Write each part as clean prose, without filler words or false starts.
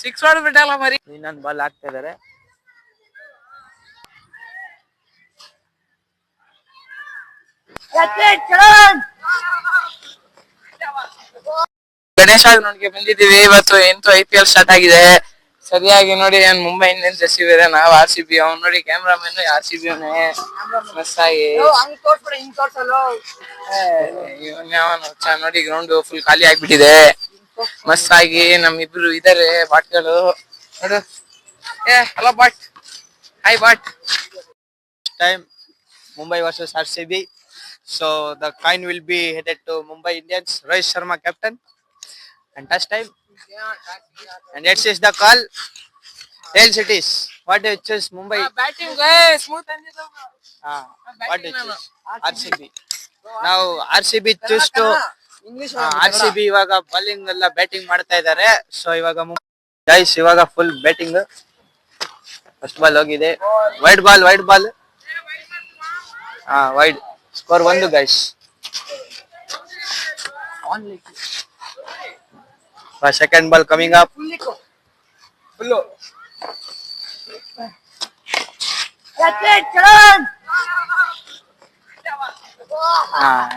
Six ಹೊಡೆದ್ಬಿಟ್ಟಲ್ಲ ಮರಿ. ಇನ್ನೊಂದು ball ಹಾಕ್ತಾ ಇದಾರೆ. ಗಣೇಶ ನೋಡ್ಗೆ ಬಂದಿದ್ದೀವಿ. ಇವತ್ತು ಎಂಟು IPL ಸ್ಟಾರ್ಟ್ ಆಗಿದೆ. ಸರಿಯಾಗಿ ನೋಡಿ ಏನ್ ಮುಂಬೈ ಇಂಡಿಯನ್ಸ್ ಎಸಿದ್ದಾರೆ, ನಾವು RCB. ಅವ್ನು ನೋಡಿ ಕ್ಯಾಮ್ರಾಮನ್ RCB ಅವನೇ ಮಸ್ತಾಗಿ. ನೋಡಿ ಗ್ರೌಂಡ್ ಫುಲ್ ಖಾಲಿ ಆಗ್ಬಿಟ್ಟಿದೆ. ಮಸ್ತಾಗಿ ನಮ್ಮಿಬ್ರು ಇದಾರೆ ಬಾಟ್ಗಳು ನೋಡು. Hello bot, hi bot. Time Mumbai versus RCB. So the coin will be headed to Mumbai Indians. Rohit Sharma captain. And touch time. And let's is the call. Hail cities. What do you choose? Mumbai. Batting guys. Smooth and what do you choose? RCB. Now RCB choose to RCB ಇವಾಗ bowling ಎಲ್ಲ batting ಮಾಡ್ತಾ ಇದ್ದಾರೆ. So ಇವಾಗ guys ಇವಾಗ full batting. First ball ಹೋಗಿದೆ. Wide ball wide. Score 1 guys. Second ball coming up.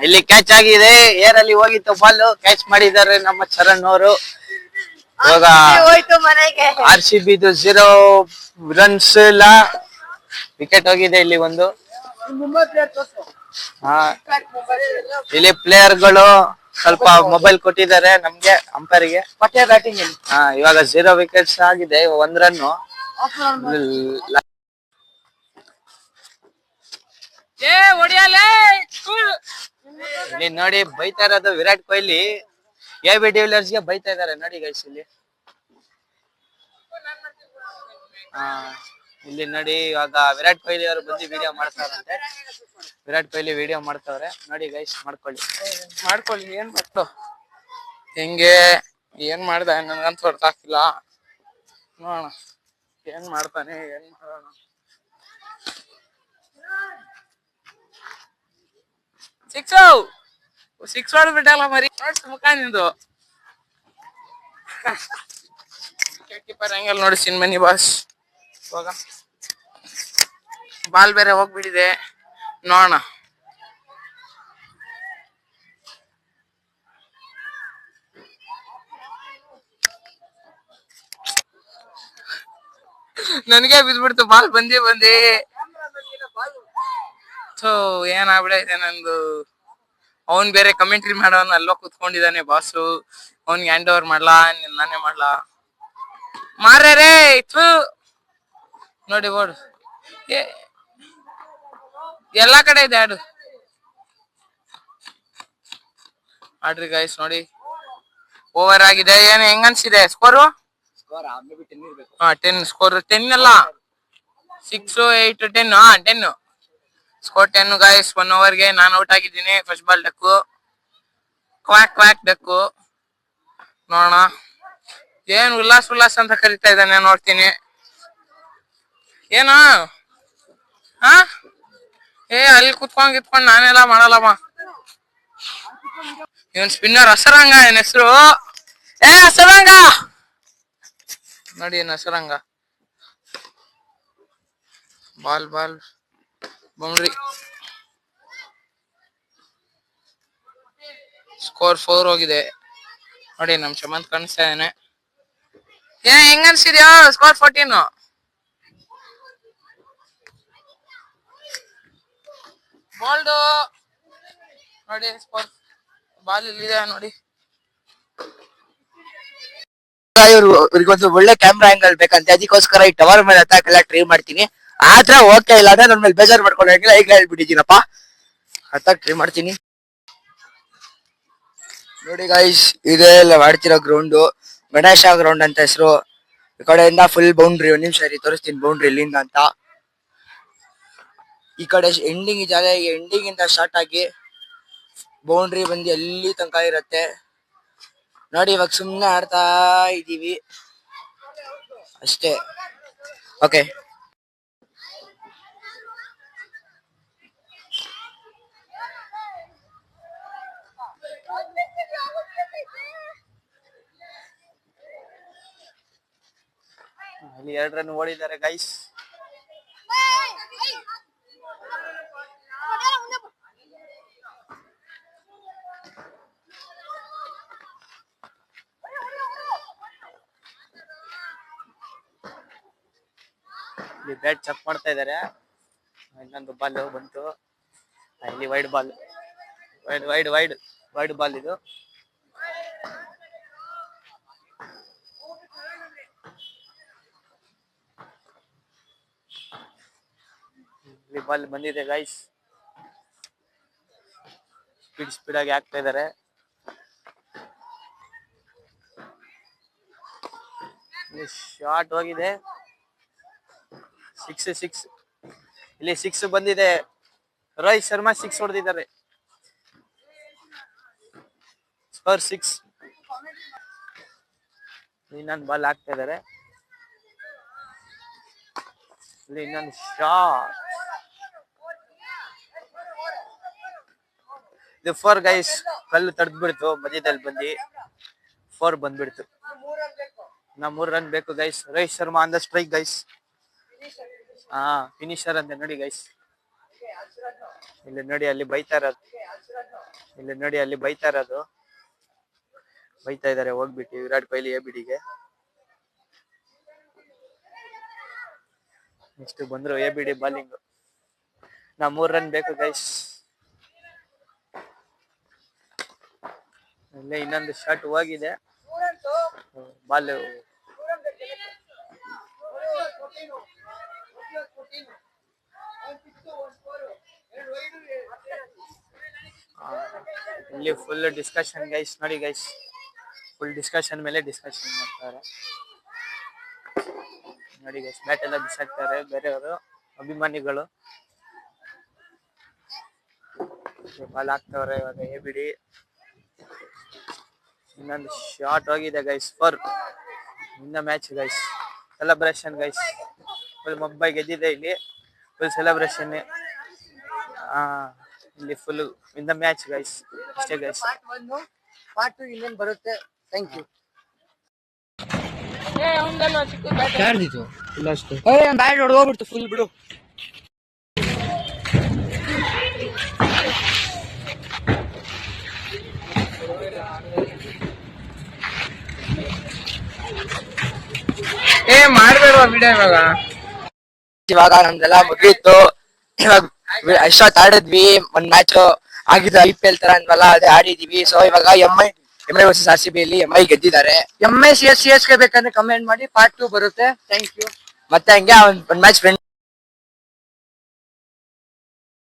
ಇಲ್ಲಿ catch ಆಗಿದೆ. Air ಅಲ್ಲಿ ಹೋಗಿತ್ತು ಬಾಲ್. ಕ್ಯಾಚ್ ಮಾಡಿದ್ದಾರೆ ನಮ್ಮ ಚರಣ್ ಅವರು. ಇವಾಗ RCB 0 ರನ್ಸ್ ಇಲ್ಲ. ವಿಕೆಟ್ ಹೋಗಿದೆ ಇಲ್ಲಿ ಒಂದು. ಇಲ್ಲಿ ಪ್ಲೇಯರ್ಗಳು ಸ್ವಲ್ಪ ಮೊಬೈಲ್ ಕೊಟ್ಟಿದ್ದಾರೆ ನಮ್ಗೆ, ಅಂಪೈರ್ಗೆ. ಬ್ಯಾಟಿಂಗ್ ಇವಾಗ 0 ವಿಕೆಟ್ಸ್ ಆಗಿದೆ. 1 ರನ್. ಇಲ್ಲಿ ನೋಡಿ ಬೈತಾ ಇರೋದು ವಿರಾಟ್ ಕೊಹ್ಲಿ. AB ಡಿವಿಲಿಯರ್ಸ್ ಗೆ ಬೈತಾ ಇದಾರೆ ನೋಡಿ ಗೈಸ್. ಇಲ್ಲಿ ನೋಡಿ ಇವಾಗ ವಿರಾಟ್ ಕೊಹ್ಲಿ ಅವರು ಬಂದು ವಿಡಿಯೋ ಮಾಡ್ತಾರಂತೆ. ವಿರಾಟ್ ಕೊಹ್ಲಿ ವಿಡಿಯೋ ಮಾಡ್ತಾವ್ರೆ ನೋಡಿ ಗೈಸ್. ಮಾಡ್ಕೊಳ್ಳಿ ಏನ್ ಮಾಡ್ತು ಹೆಂಗೆ ಏನ್ ಮಾಡ್ದ ನನ್ಗಂತ ಹೊರತಾಕಿಲ್ಲ. ನೋಡೋಣ ಏನ್ ಮಾಡ್ತಾನೆ, ಏನ್ ಮಾಡೋಣ. ಸಿಕ್ಸ್ ಹೊಡೆದ್ಬಿಟ್ಟಲ್ಲ ಮರಿ. ನೋಡ್ಸ್ ಮುಖ ನಿಂದು. ಕೀಪರ್ ಆಂಗಲ್ ನೋಡಿ ಸಿನ್ಮನಿ ಬಾಸ್. ಇವಾಗ ಬಾಲ್ ಬೇರೆ ಹೋಗ್ಬಿಟ್ಟಿದೆ. ನೋಡೋಣ. ನನ್ಗೆ ಬಿದ್ಬಿಡ್ತು ಬಾಲ್ ಬಂದಿ. ಸೊ ಏನಾಗ್ಬಿಡೈತೆ ನಂದು. ಅವನ್ ಬೇರೆ ಕಮೆಂಟ್ರಿ ಮಾಡೋನ್ ಅಲ್ಲೋ ಕುತ್ಕೊಂಡಿದ್ದಾನೆ ಬಾಸು. ಅವನ್ಗೆ ಹ್ಯಾಂಡ್ ಓವರ್ ಮಾಡ್ಲಾ ನಾನೇ ಮಾಡ್ಲಾ ಮಾರೇ ಇತ್ತು ನೋಡಿ. ಓಡು ಎಲ್ಲಾ ಕಡೆ ಇದೆ ಆಡ್ರಿ ಗೈಸ್. ನೋಡಿ ಓವರ್ ಆಗಿದೆ. ಏನ್ ಹೆಂಗನ್ಸಿದೆ ಸ್ಕೋರು? 10 ಸ್ಕೋರ್. 10 ಅಲ್ಲ, 6, 8, 10. 10 ಸ್ಕೋರ್ 10 ಗೈಸ್. 1 ಓವರ್ಗೆ ನಾನು ಔಟ್ ಆಗಿದ್ದೀನಿ. First ball deck. Quack deck. ನೋಡೋಣ ಏನ್ ಉಲ್ಲಾಸ್ ಅಂತ ಕರಿತಾ ಇದ್ದಾನೆ. ನೋಡ್ತೀನಿ ಏನು. ಅಲ್ಲಿ ಕುತ್ಕೊಂಡ್ ನಾನೆಲ್ಲ ಮಾಡಲ್ಲಮ್ಮ. ಇವನ್ ಸ್ಪಿನ್ನರ್ ಹಸರಂಗ. ಏನ್ ಹೆಸರು? ಹಸರಂಗ ನೋಡಿ. ಏನ್ ಹಸರಂಗ. Ball boundary. ಸ್ಕೋರ್ 4 ಹೋಗಿದೆ ನೋಡಿ. ನಮ್ ಚಮಂತ್ ಕಾಣಿಸ್ತಾ ಇದ್ದಾನೆ. ಹೆಂಗ ಅನ್ಸಿದ್ಯಾ ಸ್ಕೋರ್? 14 ಬೋಲ್ಡ್ ನೋಡಿ. ಸ್ಕೋರ್ ಬಾಲ್ ಇಲ್ಲಿದೆ ನೋಡಿ. ಇವ್ರಿಗೊಂದು ಒಳ್ಳೆ ಕ್ಯಾಮ್ರಾ ಆಂಗಲ್ ಬೇಕಂತೆ. ಅದಕ್ಕೋಸ್ಕರ ಈ ಟವರ್ ಮೇಲೆ ಹತ್ತಾಕೆಲ್ಲ ಟ್ರೈ ಮಾಡ್ತೀನಿ. ಆದ್ರೆ ಓಕೆ ಇಲ್ಲ ಅಂದ್ರೆ ನನ್ನ ಮೇಲೆ ಬೇಜಾರ್ ಮಾಡ್ಕೊಳ್ಳೋಂಗಿಲ್ಲ. ಈಗ ಹೇಳ್ಬಿಟ್ಟಿದ್ದೀನಪ್ಪ, ಹತ್ತಾಕ್ ಟ್ರೈ ಮಾಡ್ತೀನಿ. ನೋಡಿ ಗೈಸ್, ಇದೇ ಆಡ್ತಿರೋ ಗ್ರೌಂಡು ಗಣೇಶ ಗ್ರೌಂಡ್ ಅಂತ ಹೆಸರು. ಈ ಕಡೆಯಿಂದ ಫುಲ್ ಬೌಂಡ್ರಿ. 1 ನಿಮಿಷ ತೋರಿಸ್ತೀನಿ ಬೌಂಡ್ರಿ ಇಲ್ಲಿಂದ ಅಂತ. ಈ ಕಡೆ ಎಂಡಿಂಗ್ ಇದೆ. ಎಂಡಿಂಗ್ ಇಂದ ಸ್ಟಾರ್ಟ್ ಆಗಿ ಬೌಂಡ್ರಿ ಬಂದು ಎಲ್ಲಿ ತನಕ ಇರತ್ತೆ ನೋಡಿ. ಇವಾಗ ಸುಮ್ನೆ ಆಡ್ತಾ ಇದೀವಿ ಅಷ್ಟೇ. ಓಕೆ ಇಲ್ಲಿ 2 ರನ್ ಓಡಿದ್ದಾರೆ ಗೈಸ್. ಇಲ್ಲಿ ಬ್ಯಾಟ್ ಚೆಕ್ ಮಾಡ್ತಾ ಇದಾರೆ. ಇನ್ನೊಂದು ಬಾಲ್ ಬಂತು. ಇಲ್ಲಿ ವೈಡ್ ಬಾಲ್, ವೈಡ್ ಬಾಲ್ ಇದು. ಇಲ್ಲಿ ಬಾಲ್ ಬಂದಿದೆ ಗೈಸ್. ಸ್ಪೀಡ್ ಆಗಿ ಹಾಕ್ತಾ ಇದಾರೆ. ಶಾರ್ಟ್ ಹೋಗಿದೆ. 6 ಇಲ್ಲಿ 6 ಬಂದಿದೆ. ರೋಹಿತ್ ಶರ್ಮಾ 6 ಹೊಡೆದಿದ್ದಾರೆ. ಸ್ಕೋರ್ 6. ಇನ್ನೊಂದು ಬಾಲ್ ಹಾಕ್ತಾ ಇದಾರೆ. ಇಲ್ಲಿ ಇನ್ನೊಂದು ಶಾಟ್. ಇದು 4 ಗೈಸ್. ಕಲ್ಲು ತಡೆದು ಬಿಡ್ತು ಮಧ್ಯದಲ್ಲಿ ಬಂದು 4 ಬಂದ್ಬಿಡ್ತು. 3 ರನ್ ಬೇಕು guys. Rohit Sharma on the strike guys. Finisher ಅಂತ ನೋಡಿ ಗೈಸ್. ಇಲ್ಲಿ ನೋಡಿ ಅಲ್ಲಿ ಬೈತಾ ಇರೋದು. ಬೈತಾ ಇದಾರೆ ಹೋಗ್ಬಿಟ್ಟು ವಿರಾಟ್ ಕೊಹ್ಲಿ ಎಬಿಡಿಗೆ. ನೆಕ್ಸ್ಟ್ ಬಂದ್ರು ಎಬಿಡಿ ಬಾಲಿಂಗ್. 3 ರನ್ ಬೇಕು ಗೈಸ್. ಇಲ್ಲೇ ಇನ್ನೊಂದು ಶಾಟ್ ಹೋಗಿದೆ. ಬಾಲ್ ಇಲ್ಲಿ ಫುಲ್ ಡಿಸ್ಕಷನ್ ಗೈಸ್. ನೋಡಿ ಗೈಸ್, ಫುಲ್ ಡಿಸ್ಕಷನ್ ಮೇಲೆ ಡಿಸ್ಕಷನ್ ಮಾಡ್ತಾರೆ ನೋಡಿ ಗೈಸ್. ಬ್ಯಾಟ್ ಎಲ್ಲ ಬಿಸಾಕ್ತಾರೆ ಬೇರೆಯವರು, ಅಭಿಮಾನಿಗಳು. ಬಾಲ್ ಹಾಕ್ತವ್ರೆ ಇವಾಗ ಎಬಿಡಿ. ಇನ್ನೊಂದು ಶಾಟ್ ಹೋಗಿದೆ guys. 4 in the match guys. Celebration guys. Full Mumbai ಗೆದ್ದಿದೆ. ಇಲ್ಲಿ ಫುಲ್ ಸೆಲೆಬ್ರೇಷನ್. ಇಲ್ಲಿ full in the match guys. ಅಷ್ಟೇ ಗೈಸ್. ಪಾರ್ಟ್ 2 ಇನ್ನೇನು ಬರುತ್ತೆ. Thank you. ಬ್ಯಾಟ್ ಹೊಡೆದು ಹೋಗ್ಬಿಡ್ತು ಫುಲ್ ಬಿಡು. ಮಾಡ್ಬೇಡುವ ವಿಡಿಯೋ. ಇವಾಗ ನಮ್ದೆಲ್ಲ ಮುಗೀತು. ಇವಾಗ ಎಷ್ಟೊತ್ತು ಆಡಿದ್ವಿ. ಒಂದ್ ಮ್ಯಾಚ್ ಆಗಿದ್ದು IPL ತರ ಅಂದ್ವಲ್ಲ, ಅದೇ ಆಡಿದೀವಿ. ಸೊ ಇವಾಗ ಎಂಐ ವರ್ಸಸ್ RCB ಅಲ್ಲಿ ಎಂಐ ಗೆದ್ದಿದ್ದಾರೆ. ಎಂಐ CSK ಬೇಕಂದ್ರೆ ಕಮೆಂಟ್ ಮಾಡಿ. ಪಾರ್ಟ್ 2 ಬರುತ್ತೆ. Thank you. ಮತ್ತೆ ಹಂಗೆ ಒಂದ್ ಮ್ಯಾಚ್ ಫ್ರೆಂಡ್